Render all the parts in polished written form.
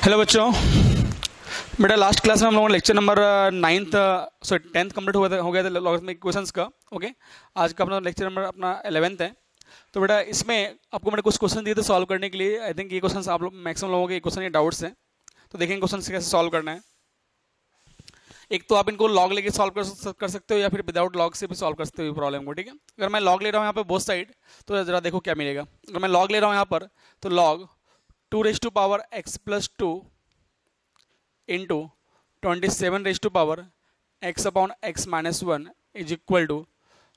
Hello बच्चों। बेटा last class में हम लोगों ने lecture number 9th 10th complete हो गया था लॉगरिथमिक इक्वेशंस का। ओके, आज का अपना लेक्चर नंबर अपना 11th है। तो बेटा इसमें आपको मैंने कुछ क्वेश्चन दिए थे सॉल्व करने के लिए। आई थिंक ये क्वेश्चन आप लोग मैक्सिमम लोगों के क्वेश्चन ये डाउट्स हैं, तो देखेंगे क्वेश्चन कैसे सॉल्व करना है। एक तो आप इनको लॉग लेके सॉल्व कर सकते हो या फिर विदाउट लॉग से भी सॉल्व कर सकते हो प्रॉब्लम को। ठीक है, अगर मैं लॉग ले रहा हूँ यहाँ पर बोथ साइड, तो जरा देखो क्या मिलेगा। अगर मैं लॉग ले रहा हूँ यहाँ पर, तो log 2 raised to power x+2 into 27 raised to power x/(x−1) is equal to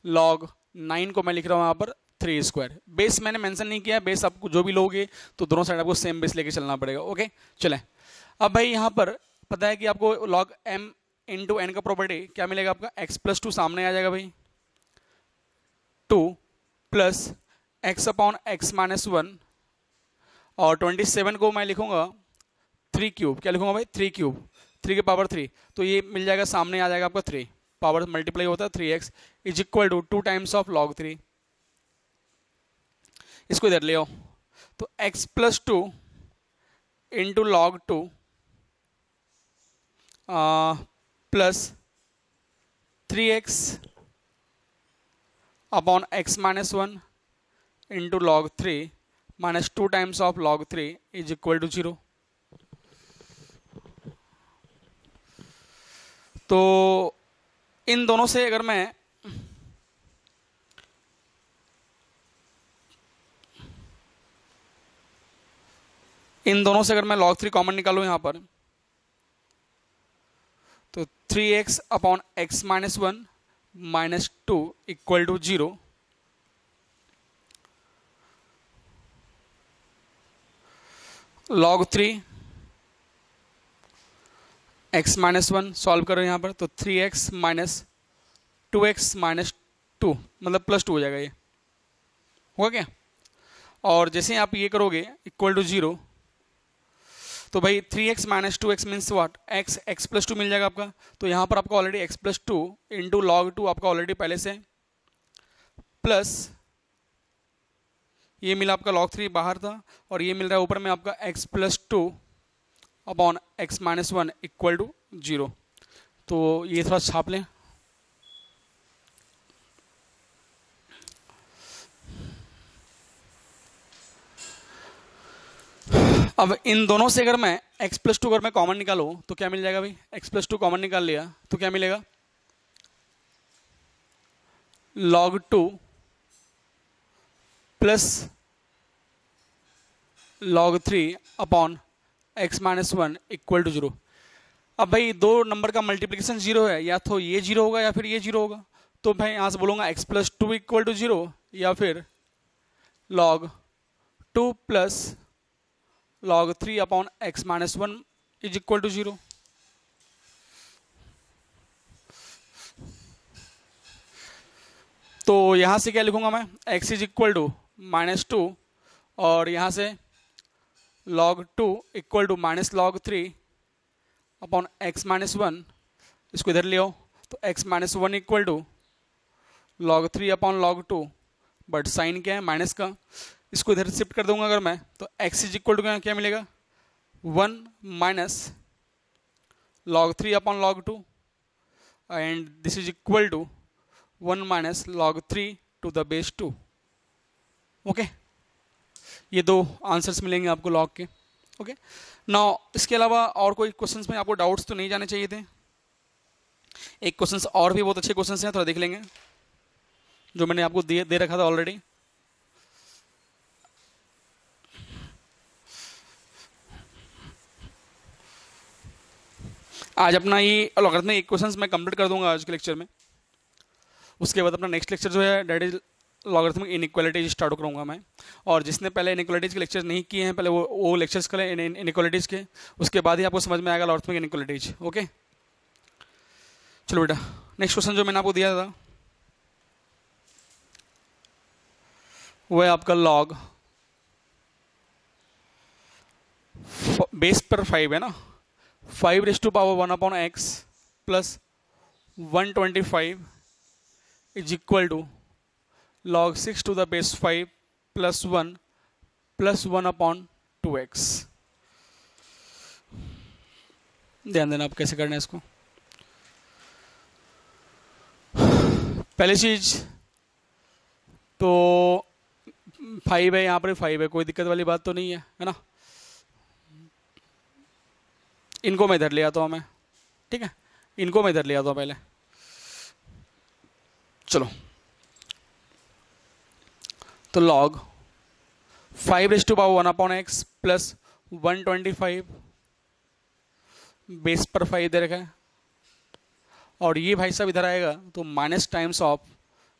log 9 को मैं लिख रहा हूँ यहाँ पर 3 स्क्वायर। बेस मैंने मेंशन नहीं किया, बेस आपको जो भी लोगे तो दोनों साइड आपको सेम बेस लेके चलना पड़ेगा। ओके चलें, अब भाई यहाँ पर पता है कि आपको लॉग m इंटू एन का प्रॉपर्टी क्या मिलेगा, आपका x+2 सामने आ जाएगा भाई, 2 प्लस x/(x−1) और 27 को मैं लिखूंगा 3 क्यूब। क्या लिखूंगा भाई, 3 क्यूब, 3 के पावर 3, तो ये मिल जाएगा, सामने आ जाएगा आपका 3, पावर मल्टीप्लाई होता है 3x is equal to 2 times of log 3। इसको इधर ले आओ, तो x+2 into log 2 plus 3x upon x-1 into log 3 minus 2 times of log 3 is equal to 0। तो इन दोनों से अगर मैं log 3 कॉमन निकालूं यहां पर, तो 3x upon x-1 minus 2 equal to 0। log 3 x-1 solve करो यहाँ पर, तो 3x माइनस 2x माइनस 2 मतलब +2 हो जाएगा, ये होगा क्या। और जैसे आप ये करोगे इक्वल टू 0, तो भाई 3x minus 2x means what, x+2 मिल जाएगा आपका। तो यहाँ पर आपका ऑलरेडी x+2 इंटू लॉग 2 आपका ऑलरेडी पहले से, प्लस ये मिला आपका log 3 बाहर था, और ये मिल रहा है ऊपर में आपका x+2 upon x-1 equal to 0। तो ये थोड़ा छाप लें। अब इन दोनों से अगर मैं x+2 अगर मैं कॉमन निकालूं तो क्या मिल जाएगा भाई, x+2 कॉमन निकाल लिया तो क्या मिलेगा, log 2 plus log 3 upon x-1 equal to 0। अब भाई दो नंबर का मल्टीप्लिकेशन 0 है, या तो ये 0 होगा या फिर ये 0 होगा। तो भाई यहां से बोलूंगा x+2 इक्वल टू 0 या फिर log 2 plus log 3 upon x-1 is equal to 0। तो यहां से क्या लिखूंगा मैं, x इज इक्वल टू -2 और यहां से log 2 equal to minus log 3 upon x-1, इसको इधर ले आओ, तो x-1 equal to log 3 upon log 2, but sign क्या है माइनस का, इसको इधर शिफ्ट कर दूंगा अगर मैं, तो x इज इक्वल टू क्या मिलेगा, 1 minus log 3 upon log 2 and this is equal to 1 minus log 3 to the base 2। Okay, ये दो आंसर्स मिलेंगे आपको लॉग के। ओके, नाउ इसके अलावा और कोई क्वेश्चंस में आपको डाउट्स तो नहीं जाने चाहिए थे। एक क्वेश्चंस और भी बहुत अच्छे क्वेश्चंस हैं, थोड़ा देख लेंगे जो मैंने आपको दे रखा था ऑलरेडी। आज अपना ये लॉगरिथमिक इक्वेशंस मैं कंप्लीट कर दूंगा आज के लेक्चर में। उसके बाद अपना नेक्स्ट लेक्चर जो है that is logarithmic inequalities start करूंगा मैं। और जिसने पहले इनइक्वालिटीज के लेक्चर नहीं किए हैं, पहले वो लेक्चर्स करें इनइक्वालिटीज के, उसके बाद ही आपको समझ में आएगा लॉगरिथमिक इनइक्वालिटीज। ओके चलो बेटा, नेक्स्ट क्वेश्चन जो मैंने आपको दिया था वो है आपका लॉग, बेस पर 5 है ना, 5 raise to power 1 upon x plus 125 is equal to log 6 to the base 5 plus 1 upon 2x। ध्यान देना आप कैसे करना है इसको। पहली चीज तो 5 है, यहाँ पर 5 है, कोई दिक्कत वाली बात तो नहीं है ना। इनको मैं इधर ले आता हूँ मैं, ठीक है, इनको मैं इधर ले आता हूँ पहले। चलो तो log 5⁻1/x प्लस 125 बेस पर 5 दे रखा है, और ये भाई साहब इधर आएगा तो माइनस टाइम्स ऑफ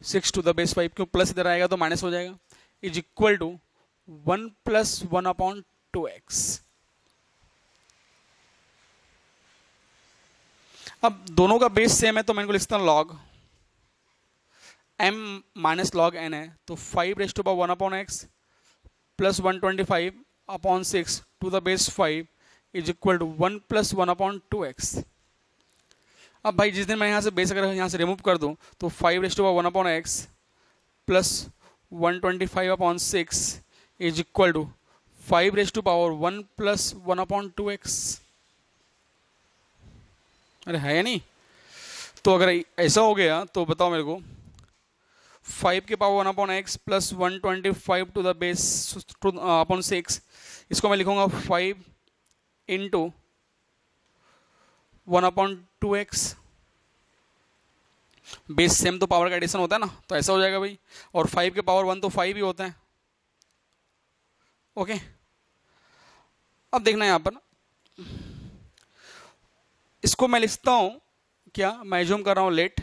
6⁵, क्यों प्लस इधर आएगा तो माइनस हो जाएगा, इज इक्वल टू 1 + 1/2x। अब दोनों का बेस सेम है तो मैं इनको लिखता हूँ log m minus log n है, तो 5⁻1/x plus 125/6 to the base 5 is equal to 1 + 1/2x। अब भाई जिस दिन मैं यहाँ से बेस अगर यहाँ से रिमूव कर दूँ तो 5⁻1/x plus 125/6 is equal to 5⁻1 + 1/2x। अरे है या नहीं? तो अगर ऐसा हो गया तो बताओ मेरे को, 5⁻1/x plus 125 to the base upon 6, इसको मैं लिखूंगा 5 × 1/2x। बेस सेम तो पावर का एडिशन होता है ना, तो ऐसा हो जाएगा भाई, और 5 के पावर 1 तो 5 ही होता है। ओके, अब देखना यहां पर, इसको मैं लिखता हूं क्या, मैं एज्यूम कर रहा हूं लेट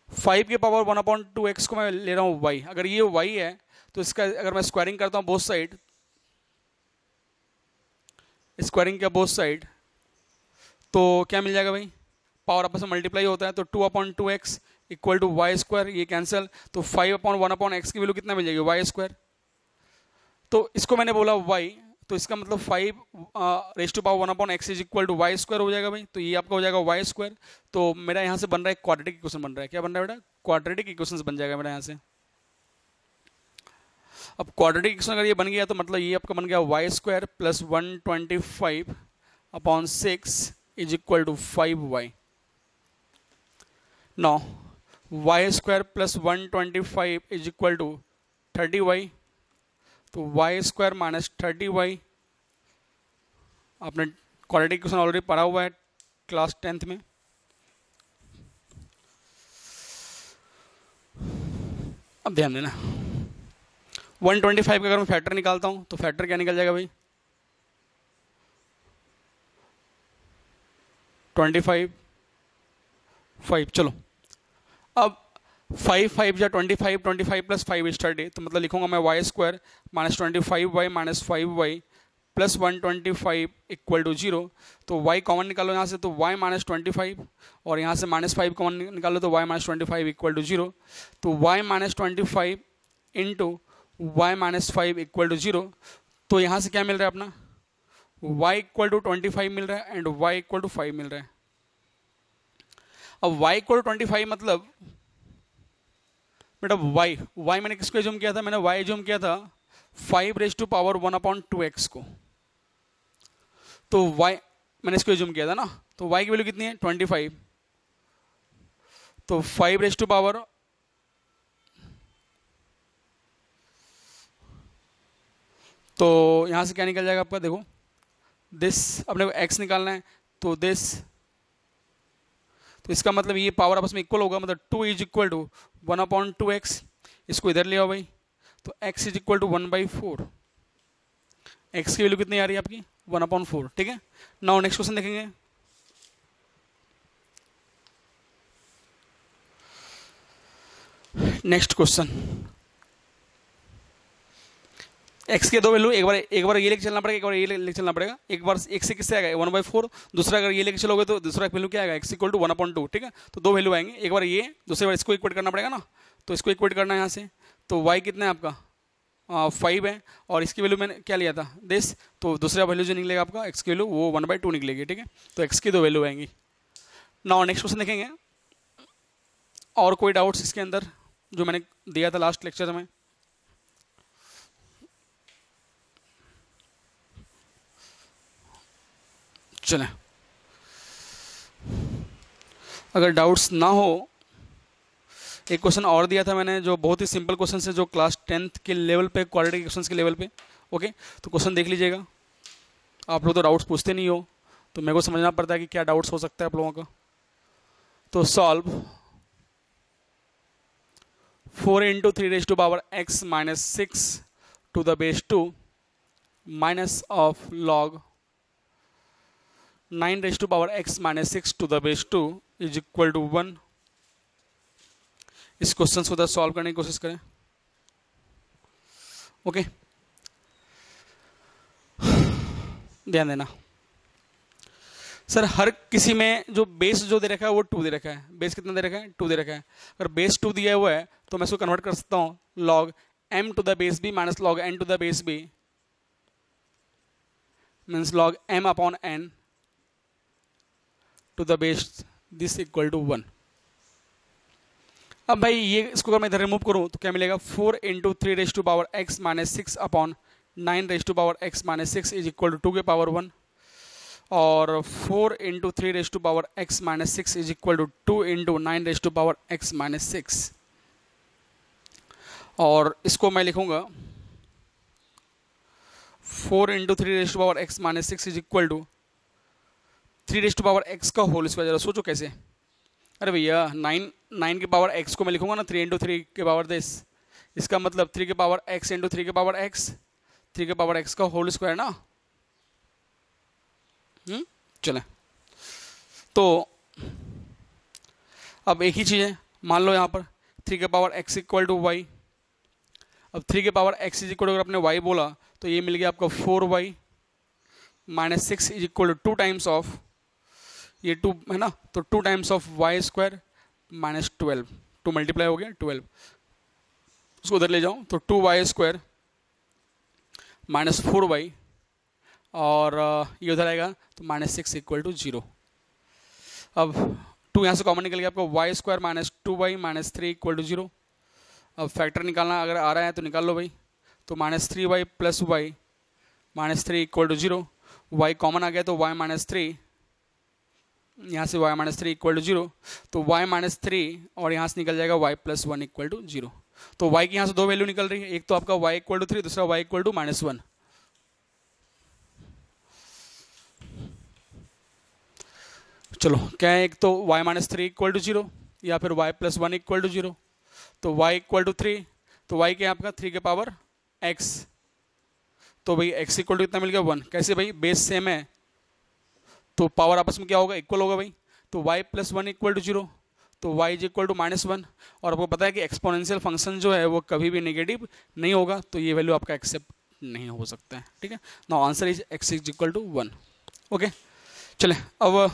5 के पावर 1/2x को मैं ले रहा हूं y। अगर ये y है तो इसका अगर मैं स्क्वायरिंग करता हूं बोथ साइड, स्क्वायरिंग का बोथ साइड, तो क्या मिल जाएगा भाई, पावर आपस में मल्टीप्लाई होता है तो 2/2x इक्वल टू y², ये कैंसिल, तो 5/1/x की वैल्यू कितना मिल जाएगी y²। तो इसको मैंने बोला y, तो इसका मतलब 5⁻1/x is equal to y² हो जाएगा भाई, तो ये आपका हो जाएगा y²। तो मेरा यहाँ से बन रहा है क्वाड्रेटिक इक्वेशन बन रहा है, क्या बन रहा है बेटा, क्वाड्रेटिक इक्वेशन बन जाएगा मेरा यहाँ से। अब क्वाड्रेटिक इक्वेशन अगर ये बन गया तो मतलब ये आपका बन गया y² plus 125/6 is equal to 5y। Now y² plus 125 is equal to 30y, तो y² माइनस 30y, आपने क्वाड्रेटिक इक्वेशन ऑलरेडी पढ़ा हुआ है क्लास 10th में। अब ध्यान देना, 125 का अगर मैं फैक्टर निकालता हूं तो फैक्टर क्या निकल जाएगा भाई, 25 5। चलो अब 5 5 या 25, 25 प्लस 5 इज 30, तो मतलब लिखूंगा मैं y² minus 25y minus 5y plus 125 equal to 0। तो y कॉमन निकालो यहाँ से, तो y माइनस 25, और यहाँ से -5 कॉमन निकालो तो y माइनस 25 इक्वल टू 0। तो y minus 25 into y minus 5 equal to 0। तो यहाँ से क्या मिल रहा है अपना, y इक्वल टू 25 मिल रहा है एंड y इक्वल टू 5 मिल रहा है। अब y इक्वल टू 25 मतलब बेटा y मैंने किसको एज्यूम किया था, मैंने y एज्यूम किया था 5⁻1/2x को, तो y मैंने इसको एज्यूम किया था ना, तो y की वैल्यू कितनी है 25, तो 5⁻, तो यहां से क्या निकल जाएगा आपका, देखो दिस, अपने को x निकालना है, तो दिस, तो इसका मतलब ये पावर आपस में इक्वल होगा, मतलब 2 इज इक्वल टू 1/2x। इसको इधर ले आओ भाई, तो x is equal to 1/4। x की वैल्यू कितनी आ रही है आपकी 1/4, ठीक है। नाउ नेक्स्ट क्वेश्चन देखेंगे, नेक्स्ट क्वेश्चन, x के दो वैल्यू, एक बार ये लेके चलना पड़ेगा, एक बार ये लेके चलना पड़ेगा। एक बार एक से किससे आएगा 1/4, दूसरा अगर ये लेके चलोगे तो दूसरा वैल्यू क्या आएगा x इक्वल टू 1/2, ठीक है। तो दो वैल्यू आएंगे, एक बार ये, दूसरी बार इसको इक्वेट करना पड़ेगा ना, तो इसको इक्वेट करना है यहाँ से। तो y कितना है आपका 5 है, और इसकी वैल्यू मैंने क्या लिया था दिस, तो दूसरा वैल्यू जो निकलेगा आपका x की वैल्यू वो 1/2 निकलेगी, ठीक है। तो x की दो वैल्यू आएंगी। नाउ नेक्स्ट क्वेश्चन देखेंगे, और कोई डाउट्स इसके अंदर जो मैंने दिया था लास्ट लेक्चर में। चलें, अगर डाउट्स ना हो, एक क्वेश्चन और दिया था मैंने जो बहुत ही सिंपल क्वेश्चन है, जो क्लास 10th के लेवल पे, क्वाड्रेटिक क्वेश्चन के लेवल पे। ओके, तो क्वेश्चन देख लीजिएगा। आप लोग तो डाउट्स पूछते नहीं हो, तो मेरे को समझना पड़ता है कि क्या डाउट्स हो सकता है आप लोगों का। तो solve 4 into 3 x - 6 to the base 2 minus of log 9 x - 6 to the base 2 is equal to 1। इस क्वेश्चन को उधर सॉल्व करने की कोशिश करें। ओके, ध्यान देना सर, हर किसी में जो बेस जो दे रखा है वो 2 दे रखा है। बेस कितना दे रखा है? 2 दे रखा है। अगर बेस 2 दिया हुआ है तो मैं इसको कन्वर्ट कर सकता हूँ log m to the base b minus log n to the base b means log m upon n to the base this equal to 1। अब भाई ये इसको अगर मैं इधर रिमूव करूं तो क्या मिलेगा? 4 into 3 x - 6 upon 9 x - 6 is equal to 2 के पावर 1, और 4 into 3 x - 6 is equal to 2 into 9 x - 6। और इसको मैं लिखूंगा 4 into 3 x - 6 is equal to 3 x का होल स्क्वायर। जरा सोचो कैसे। अरे भैया 9 के पावर x को मैं लिखूंगा ना 3 इंटू 3 के पावर दिस, इसका मतलब 3 के पावर x इंटू 3 के पावर x, 3 के पावर x का होल स्क्वायर ना। चलें, तो अब एक ही चीज़ है, मान लो यहाँ पर 3 के power x equal to y. अब 3 के power x is equal to, अगर आपने y बोला तो ये मिल गया आपका 4y minus 6 is equal to 2 times of, ये 2 है ना, तो 2 times of y square minus 12, 2 multiply हो गया 12, उसको उधर ले जाऊँ तो 2y स्क्वायर माइनस 4y, और ये उधर आएगा तो माइनस 6 इक्वल टू 0। अब 2 यहाँ से कॉमन निकल गया, आपका y square minus 2y minus 3 equal to 0। अब फैक्टर निकालना अगर आ रहा है तो निकाल लो भाई, तो minus 3y plus Y minus 3 equal to 0। Y common आ गया तो y माइनस 3, यहाँ से y माइनस 3 इक्वल टू 0, तो y माइनस 3 और यहाँ से निकल जाएगा y प्लस 1 इक्वल टू 0। तो y की यहाँ से 2 वैल्यू निकल रही है, एक तो आपका y इक्वल टू 3, दूसरा y इक्वल टू माइनस 1। चलो क्या है, एक तो y माइनस 3 इक्वल टू 0 या फिर y प्लस 1 इक्वल टू 0। तो y इक्वल टू 3, तो y क्या है आपका 3 के पावर x, तो भाई x इक्वल टू कितना मिल गया 1। कैसे भाई, बेस सेम है तो पावर आपस में क्या होगा, इक्वल होगा भाई। तो y प्लस 1 इक्वल टू 0, तो y is equal to minus 1। और आपको पता है कि एक्सपोनेंशियल फंक्शन जो है वो कभी भी नेगेटिव नहीं होगा, तो ये वैल्यू आपका एक्सेप्ट नहीं हो सकता है। ठीक है, now answer is x is equal to 1। Okay, चले अब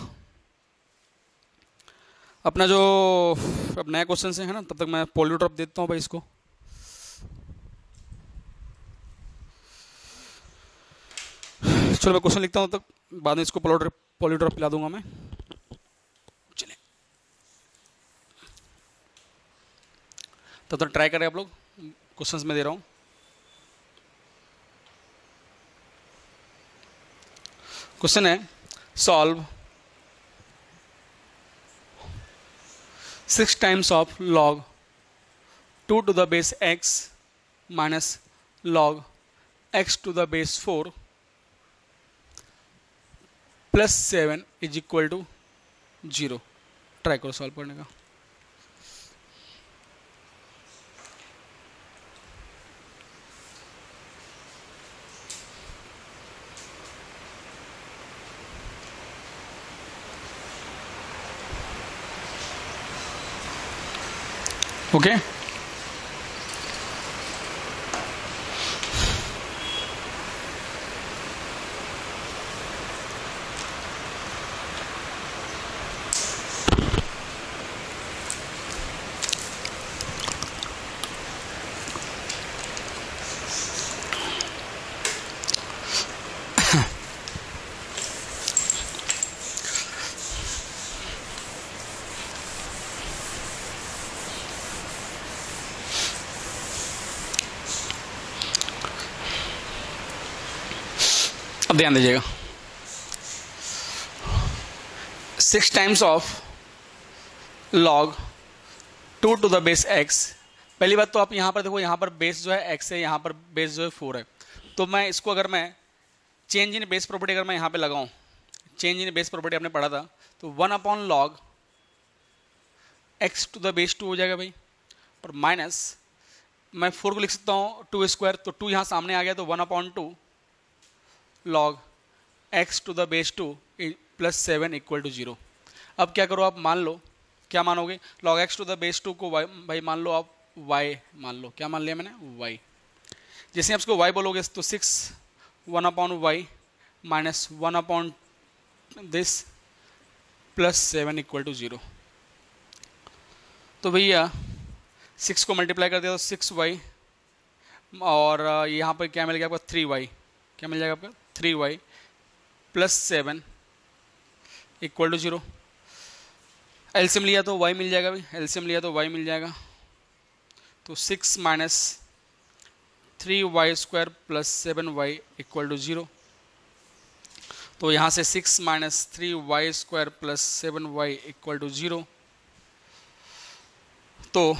अपना जो अब नया क्वेश्चन है ना, तब तक मैं पॉलीड्रॉप देता हूँ भाई इसको। चलो मैं क्वेश्चन लिखता हूँ, तब बाद में इसको पॉलीड्रॉप पिला दूंगा मैं। चलिए तब तक ट्राई करें आप लोग, क्वेश्चंस में दे रहा हूँ। क्वेश्चन है solve 6 times of log 2 to the base x minus log x to the base 4 plus 7 is equal to 0। Try करो सॉल्व करने का। ओके, अब ध्यान दीजिएगा। 6 times of log 2 to the base x। पहली बात तो आप यहाँ पर देखो, यहाँ पर बेस जो है x है, यहाँ पर बेस जो है 4 है। तो मैं इसको अगर मैं चेंज इन बेस प्रॉपर्टी अगर मैं यहाँ पे लगाऊँ, चेंज इन बेस प्रॉपर्टी आपने पढ़ा था, तो 1 upon log x to the base 2 हो जाएगा भाई, और माइनस मैं 4 को लिख सकता हूँ 2 स्क्वायर, तो 2 यहाँ सामने आ गया, तो 1 upon 2 log x to the base 2 plus 7 equal to 0। अब क्या करो आप, मान लो, क्या मानोगे, log x to the base 2 को y, भाई मान लो आप y मान लो, क्या मान लिया मैंने, y। जैसे आप इसको y बोलोगे तो 6 1 upon y minus 1 upon this plus 7 equal to 0। तो भैया 6 को मल्टीप्लाई कर दिया तो 6y, और यहाँ पर क्या मिल गया आपका 3y, क्या मिल जाएगा आपका 3y plus 7 equal to 0। LCM लिया तो y मिल जाएगा भाई, एलसीएम लिया तो y मिल जाएगा, तो 6 minus 3y square plus 7y equal to 0। तो यहाँ से 6 minus 3y square plus 7y equal to 0। तो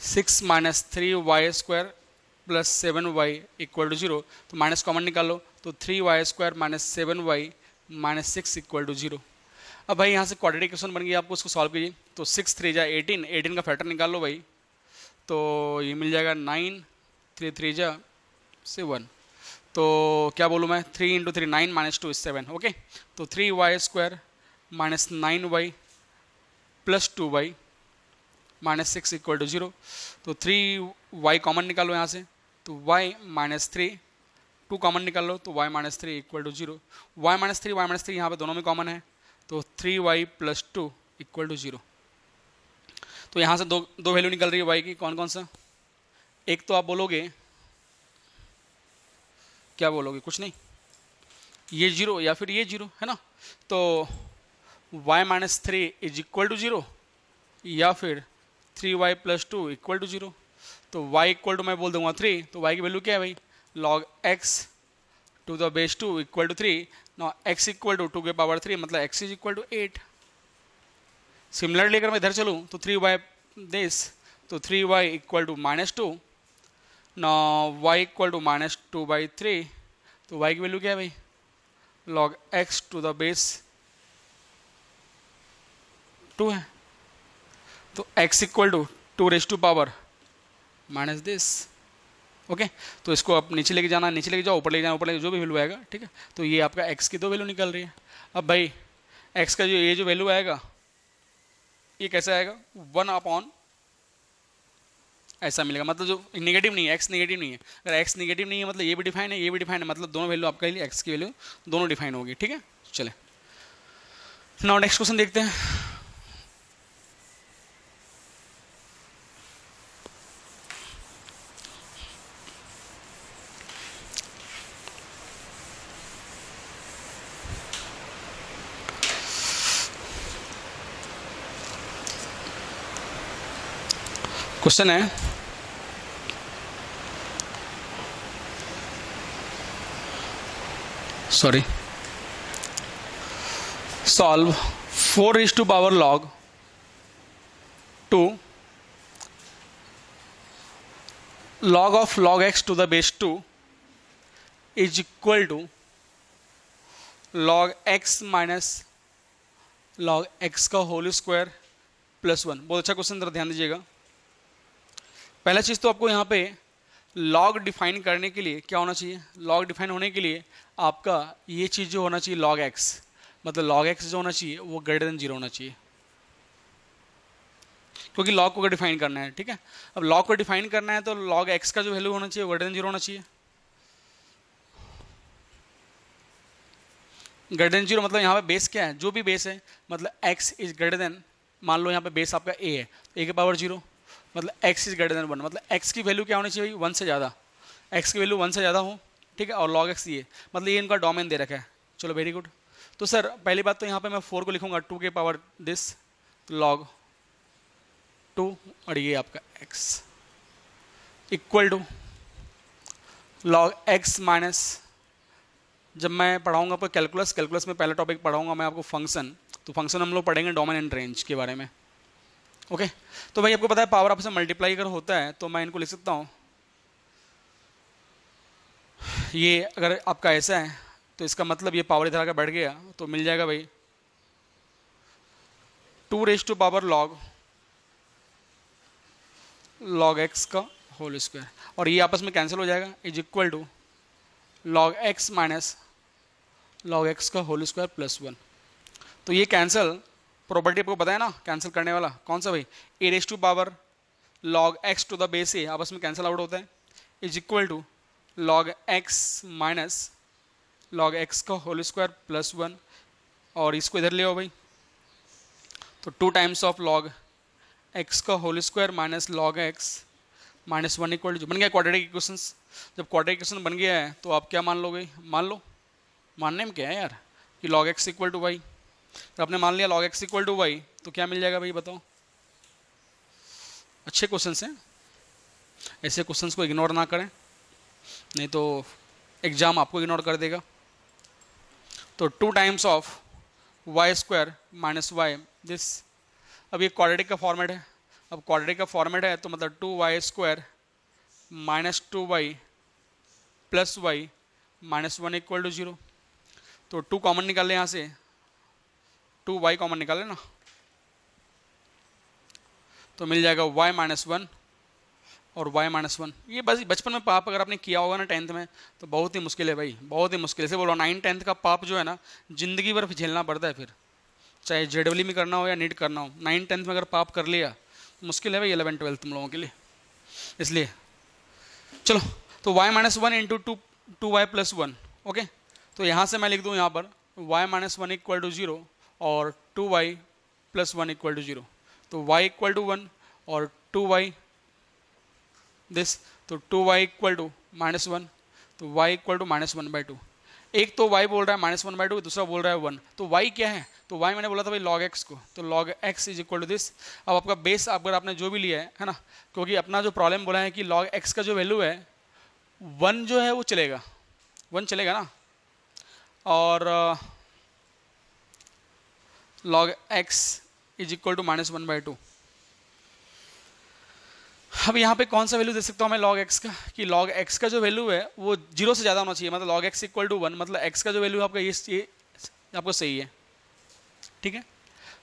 6 minus 3y square plus 7y equal to 0, तो माइनस कॉमन निकालो, तो 3y square minus 7y minus 6 equal to 0। अब भाई यहाँ से क्वाड्रेटिक इक्वेशन बन गई, आपको उसको सॉल्व कीजिए, तो 6 3 जा 18, 18 का फैक्टर निकाल लो भाई, तो ये मिल जाएगा 9, 3 3 जा 7, तो क्या बोलूँ मैं, 3 इंटू 3 9 माइनस 2 7, ओके। तो 3y square minus 9y plus 2y minus 6 equal to 0। तो 3y कॉमन निकालो यहाँ से, तो y माइनस 3, 2 कॉमन निकाल लो, तो y minus 3 equal to 0। y minus 3 यहाँ पे दोनों में कॉमन है, तो 3y प्लस 2 इक्वल टू 0। तो यहाँ से दो वैल्यू निकल रही है y की, कौन कौन सा, एक तो आप बोलोगे, क्या बोलोगे, कुछ नहीं, ये 0 या फिर ये 0 है ना, तो y minus 3 is equal to 0 या फिर 3y प्लस 2 इक्वल टू 0। तो y इक्वल टू मैं बोल दूंगा 3, तो y की वैल्यू क्या है भाई, log x to the base 2 equal to 3, ना x इक्वल टू 2 के पावर 3, मतलब x is equal to 8। Similarly अगर मैं इधर चलूँ तो 3y दिस, तो 3y इक्वल टू माइनस 2, ना y इक्वल टू माइनस 2/3, तो y की वैल्यू क्या है भाई, log x to the base 2 है, तो x equal to 2 raise to power minus this, okay. तो इसको आप नीचे लेके जाना, नीचे लेके जाओ, ऊपर लेके जाना, ऊपर लेके जो भी वैल्यू आएगा, ठीक है। तो ये आपका x की दो वैल्यू निकल रही है। अब भाई x का ये जो वैल्यू आएगा, ये कैसे आएगा, 1 अपॉन ऐसा मिलेगा, मतलब जो नेगेटिव नहीं है, x नेगेटिव नहीं है। अगर x नेगेटिव नहीं है मतलब ये भी डिफाइन है, ये भी डिफाइन है, मतलब दोनों वैल्यू आपके लिए x की वैल्यू दोनों डिफाइन होगी, ठीक है। चले नाउ नेक्स्ट क्वेश्चन देखते हैं। क्वेश्चन है, sorry, solve 4 raised to power log 2 log of log x to the base 2 is equal to log x minus log x का होल स्क्वायर प्लस 1। बहुत अच्छा क्वेश्चन, जरा ध्यान दीजिएगा। पहला चीज़ तो आपको यहाँ पे लॉग डिफाइन करने के लिए क्या होना चाहिए, लॉग डिफाइन होने के लिए आपका ये चीज़ जो होना चाहिए log x, मतलब log x जो होना चाहिए वो ग्रेटर देन 0 होना चाहिए, क्योंकि लॉग को डिफाइन करना है, ठीक है। अब लॉग को डिफाइन करना है तो log x का जो वैल्यू होना चाहिए वो ग्रेटर देन 0 होना चाहिए। ग्रेटर देन 0 मतलब यहाँ पे बेस क्या है, जो भी बेस है, मतलब x इज ग्रेटर देन, मान लो यहाँ पे बेस आपका a है, a के पावर 0, मतलब x इज ग्रेटर देन 1, मतलब x की वैल्यू क्या होनी चाहिए, 1 से ज़्यादा, x की वैल्यू 1 से ज़्यादा हो, ठीक है। और log x ये, मतलब ये इनका डोमेन दे रखा है। चलो वेरी गुड। तो सर पहली बात तो यहाँ पे मैं 4 को लिखूंगा 2 के पावर दिस log 2, और ये आपका x equal to log x minus जब मैं पढ़ाऊंगा आपको कैलकुलस, कैलकुलस में पहला टॉपिक पढ़ाऊंगा मैं आपको फंक्शन, तो फंक्शन हम लोग पढ़ेंगे डोमेन एंड रेंज के बारे में। ओके, तो भाई आपको पता है पावर आपसे मल्टीप्लाई अगर होता है तो मैं इनको लिख सकता हूँ, ये अगर आपका ऐसा है तो इसका मतलब ये पावर इधर आकर बढ़ गया तो मिल जाएगा भाई 2 raise to power log x का होल स्क्वायर, और ये आपस में कैंसिल हो जाएगा, is equal to log x minus log x का होल स्क्वायर प्लस 1। तो ये कैंसिल प्रॉपर्टी आपको पता है ना, कैंसिल करने वाला कौन सा भाई, A raise to power log X to the base A आपस में कैंसिल आउट होता है, is equal to log x minus log x का होल स्क्वायर प्लस 1, और इसको इधर ले आओ भाई, तो 2 टाइम्स ऑफ लॉग एक्स का whole square minus log x minus 1 equal to, बन गया क्वाड्रेटिक इक्वेशंस। जब क्वाड्रेटिक इक्वेशन बन गया है तो आप क्या मान लोगे, मान लो, मानने में क्या है यार, कि log x equal to y. तो आपने मान लिया log x equal to y, तो क्या मिल जाएगा भाई बताओ। अच्छे क्वेश्चंस हैं, ऐसे क्वेश्चंस को इग्नोर ना करें, नहीं तो एग्जाम आपको इग्नोर कर देगा। तो 2 times of y square minus y this, अब ये क्वाड्रेटिक का फॉर्मेट है, अब क्वाड्रेटिक का फॉर्मेट है तो मतलब 2y square minus 2y plus Y minus 1 equal to 0। तो 2 कॉमन निकाल ले यहाँ से, 2y कॉमन निकाले ना, तो मिल जाएगा y माइनस 1 और y माइनस 1। ये बस बचपन में पाप अगर आपने किया होगा ना 10th में, तो बहुत ही मुश्किल है भाई, बहुत ही मुश्किल से बोलो। 9-10th का पाप जो है ना जिंदगी भर झेलना पड़ता है, फिर चाहे जेडब्ल्यू में करना हो या नीट करना हो, 9-10th में अगर पाप कर लिया मुश्किल है भाई 11-12 तुम लोगों के लिए। इसलिए चलो, तो y minus 1 into two y plus 1। Okay, तो यहाँ से मैं लिख दूँ यहाँ पर y माइनस 1 इक्वल टू 0 और 2y प्लस 1 इक्वल टू 0। तो y इक्वल टू 1 और 2y दिस, तो 2y इक्वल टू माइनस 1, तो y इक्वल टू माइनस 1/2। एक तो y बोल रहा है माइनस 1/2, दूसरा बोल रहा है 1। तो y क्या है, तो y मैंने बोला था भाई log x को, तो log x is equal to this. अब आपका बेस अगर आपने जो भी लिया है ना, क्योंकि अपना जो प्रॉब्लम बोला है कि log x का जो वैल्यू है 1 जो है वो चलेगा, 1 चलेगा ना, और log x is equal to minus 1/2। अब यहाँ पे कौन सा वैल्यू दे सकता हूँ मैं log x का, कि log x का जो वैल्यू है वो 0 से ज़्यादा होना चाहिए, मतलब log x इक्वल टू 1, मतलब x का जो वैल्यू आपका ये आपको सही है, ठीक है।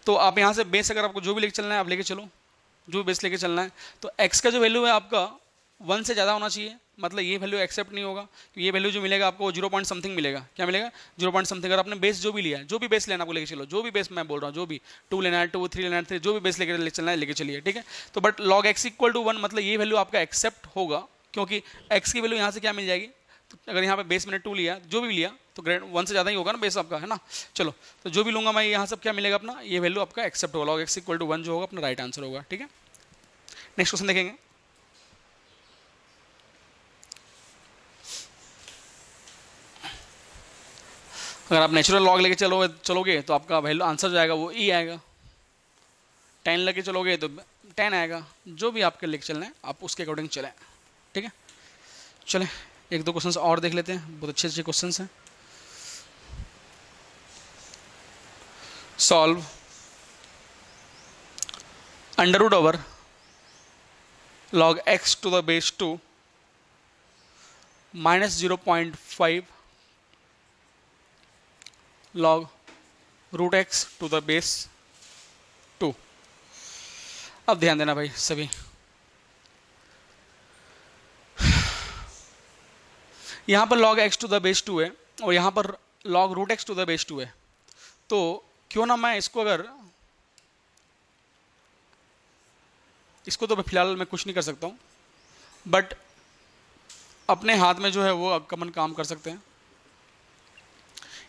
तो आप यहाँ से बेस अगर आपको जो भी लेके चलना है आप लेके चलो, जो बेस लेके चलना है, तो x का जो वैल्यू है आपका 1 से ज़्यादा होना चाहिए, मतलब ये वैल्यू एक्सेप्ट नहीं होगा, तो ये वैल्यू जो मिलेगा आपको 0 पॉइंट समथिंग मिलेगा। क्या मिलेगा, 0 पॉइंट समथिंग। अगर आपने बेस जो भी लिया है, जो भी बेस लेना आपको लेके चलो, जो भी बेस मैं बोल रहा हूँ, जो भी 2 लेना है, 2, 3 लेना है, 3, जो भी बेस लेके चलना है लेके चलिए, ठीक है। तो but log x equal to 1 मतलब ये वैल्यू आपका एक्सेप्ट होगा, क्योंकि x की वैल्यू यहाँ से क्या मिल जाएगी, तो अगर यहाँ पे बेस मैंने 2 लिया, जो भी लिया तो ग्रेड 1 से ज़्यादा ही होगा ना बेस आपका, है ना। चलो, तो जो भी लूँगा मैं यहाँ सब क्या मिलेगा अपना, ये वैल्यू आपका एक्सेप्ट होगा, log x इक्वल टू 1 जो होगा अपना राइट आंसर होगा, ठीक है। नेक्स्ट क्वेश्चन देखेंगे। अगर आप नेचुरल लॉग लेके चलोगे तो आपका वैल्यू आंसर जो आएगा वो ई आएगा, 10 लेके चलोगे तो 10 आएगा, जो भी आपके लेके चलना है आप उसके अकॉर्डिंग चलें, ठीक है। चलें एक दो क्वेश्चंस और देख लेते हैं, बहुत अच्छे अच्छे क्वेश्चंस हैं। Solve under root over log x to the base 2 minus 0.5 log root x to the base 2। अब ध्यान देना भाई सभी, यहाँ पर log x to the base 2 है और यहाँ पर log root x to the base 2 है, तो क्यों ना मैं इसको अगर, इसको तो फिलहाल मैं कुछ नहीं कर सकता हूँ, बट अपने हाथ में जो है वो कमन काम कर सकते हैं।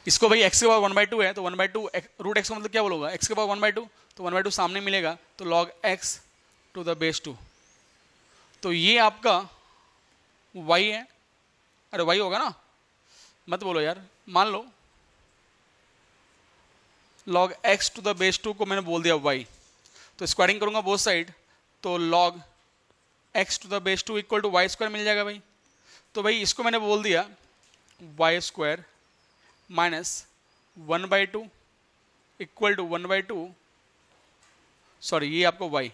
इसको भाई x के पावर 1/2 है, तो 1/2 रूट x का मतलब क्या बोलोगा, x के पावर 1/2, तो 1/2 सामने मिलेगा, तो log x to the base 2, तो ये आपका y है, अरे y होगा ना, मत बोलो यार, मान लो log x to the base 2 को मैंने बोल दिया y, तो स्क्वायरिंग करूंगा बोथ साइड, तो log x to the base 2 equal to Y square मिल जाएगा भाई। तो भाई इसको मैंने बोल दिया y square minus 1/2 equal to 1/2, sorry ये आपको y,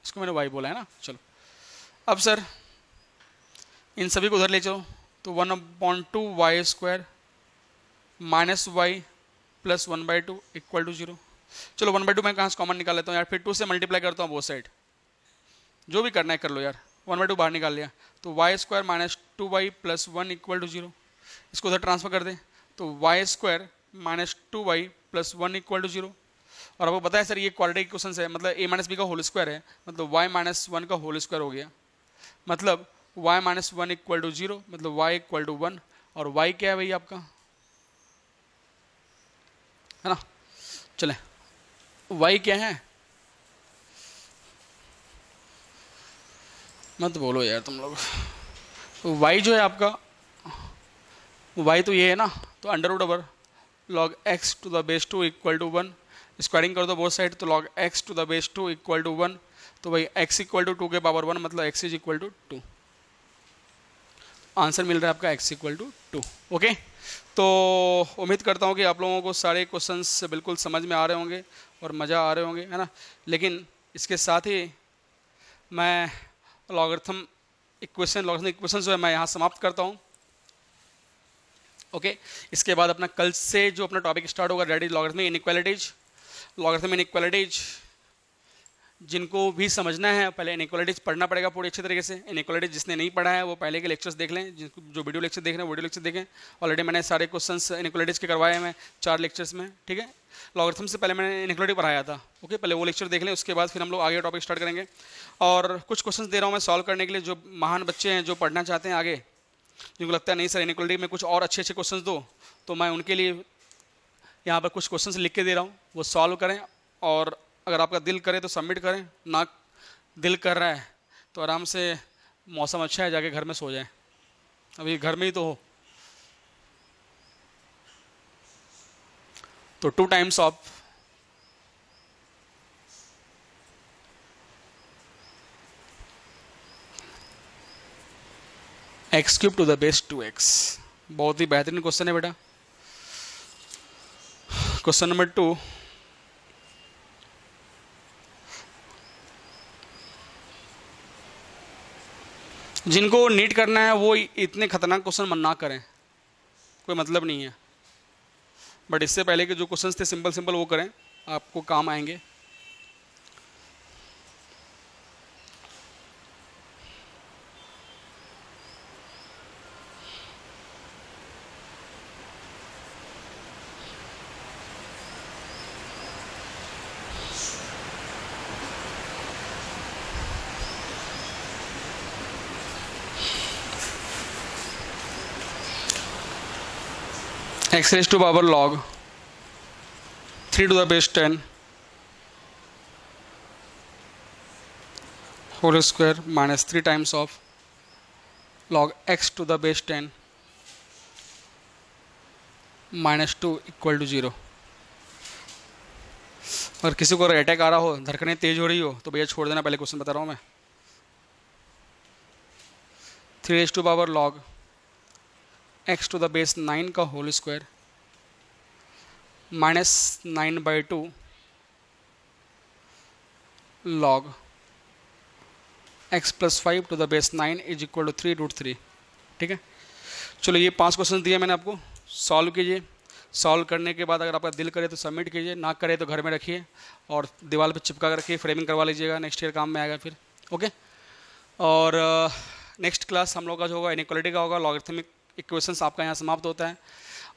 इसको मैंने y बोला है ना। चलो अब सर इन सभी को उधर ले चलो, तो 1/2 y² minus y plus 1/2 equal to 0। चलो 1/2 मैं कहाँ से कॉमन निकाल लेता हूँ यार, फिर 2 से मल्टीप्लाई करता हूँ वो साइड, जो भी करना है कर लो यार। 1/2 बाहर निकाल लिया, तो y² minus 2y plus 1 equal to 0। इसको उधर ट्रांसफर कर दे, तो y² minus 2y plus 1 equal to 0। और आपको पता है सर ये क्वाड्रेटिक क्वेश्चन है, मतलब a माइनस बी का होल स्क्वायर है, मतलब y माइनस 1 का होल स्क्वायर हो गया, मतलब y माइनस 1 इक्वल टू 0, मतलब y इक्वल टू 1। और y क्या है भाई आपका, है ना। चले y क्या है, मत बोलो यार तुम लोग। y जो है आपका, y तो ये है ना, तो under root over log x to the base 2 equal to 1, squaring कर दो बोथ साइड, तो log x to the base 2 equal to 1, तो भाई x इक्वल टू 2 के पावर 1, मतलब x is equal to 2। Answer मिल रहा है आपका x इक्वल टू 2। ओके, तो उम्मीद करता हूँ कि आप लोगों को सारे क्वेश्चंस बिल्कुल समझ में आ रहे होंगे और मज़ा आ रहे होंगे, है ना। लेकिन इसके साथ ही मैं लॉगरिथम इक्वेशन जो है मैं यहाँ समाप्त करता हूँ। ओके, इसके बाद अपना कल से जो अपना टॉपिक स्टार्ट होगा that is logarithmic inequalities. Logarithmic inequalities जिनको भी समझना है पहले इनइक्वालिटीज पढ़ना पड़ेगा पूरी अच्छी तरीके से। इनइक्वालिटीज जिसने नहीं पढ़ा है वो पहले के लेक्चर्स देख लें, जिनको जो वीडियो लेक्चर देख रहे हैं वीडियो लेक्चर देखें। ऑलरेडी मैंने सारे क्वेश्चंस इनइक्वालिटीज के करवाए हैं 4 लेक्चर्स में, ठीक है। लॉगरिथम से पहले मैंने इनइक्वालिटी पढ़ाया था, ओके, पहले वो लेक्चर देख लें, उसके बाद फिर हम लोग आगे टॉपिक स्टार्ट करेंगे। और कुछ क्वेश्चन दे रहा हूँ मैं सॉल्व करने के लिए, जो महान बच्चे हैं जो पढ़ना चाहते हैं आगे, जिनको लगता है नहीं सर इनइक्वालिटी में कुछ और अच्छे अच्छे क्वेश्चन दो, तो मैं उनके लिए यहाँ पर कुछ क्वेश्चंस लिख के दे रहा हूँ, वो सॉल्व करें। और अगर आपका दिल करे तो सबमिट करें, ना दिल कर रहा है तो आराम से, मौसम अच्छा है जाके घर में सो जाए, अभी घर में ही तो हो। तो 2 times of x³ to the base 2x, बहुत ही बेहतरीन क्वेश्चन है बेटा। क्वेश्चन नंबर 2, जिनको नीट करना है वो इतने खतरनाक क्वेश्चन मन ना करें, कोई मतलब नहीं है, बट इससे पहले के जो क्वेश्चंस थे सिंपल सिंपल वो करें, आपको काम आएंगे। x raised to power log 3 to the base 10 whole square minus 3 times of log x to the base 10 minus 2 equal to 0। अगर किसी को अटैक आ रहा हो, धड़कनें तेज हो रही हो, तो भैया छोड़ देना, पहले क्वेश्चन बता रहा हूँ मैं। 3 raised to power log x to the base 9 का whole square minus 9/2 log x plus 5 to the base 9 is equal to 3√3। ठीक है, चलो ये 5 क्वेश्चन दिए मैंने आपको, सॉल्व कीजिए। सॉल्व करने के बाद अगर आपका दिल करे तो सबमिट कीजिए, ना करे तो घर में रखिए और दीवार पे चिपका कर रखिए, फ्रेमिंग करवा लीजिएगा, नेक्स्ट ईयर काम में आएगा फिर। ओके, और नेक्स्ट क्लास हम लोग का जो होगा इनइक्वालिटी का होगा। लॉगरिथमिक इक्वेशंस आपका यहाँ समाप्त होता है।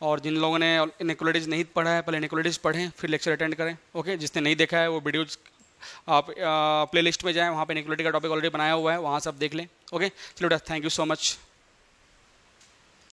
और जिन लोगों ने इनइक्वालिटीज़ नहीं पढ़ा है पहले इनइक्वालिटीज़ पढ़ें, फिर लेक्चर अटेंड करें। ओके, जिसने नहीं देखा है वो वीडियोज आप प्ले लिस्ट में जाएँ, वहाँ पे इनइक्वालिटी का टॉपिक ऑलरेडी बनाया हुआ है, वहाँ से आप देख लें। ओके, चलो बेटा, थैंक यू सो मच।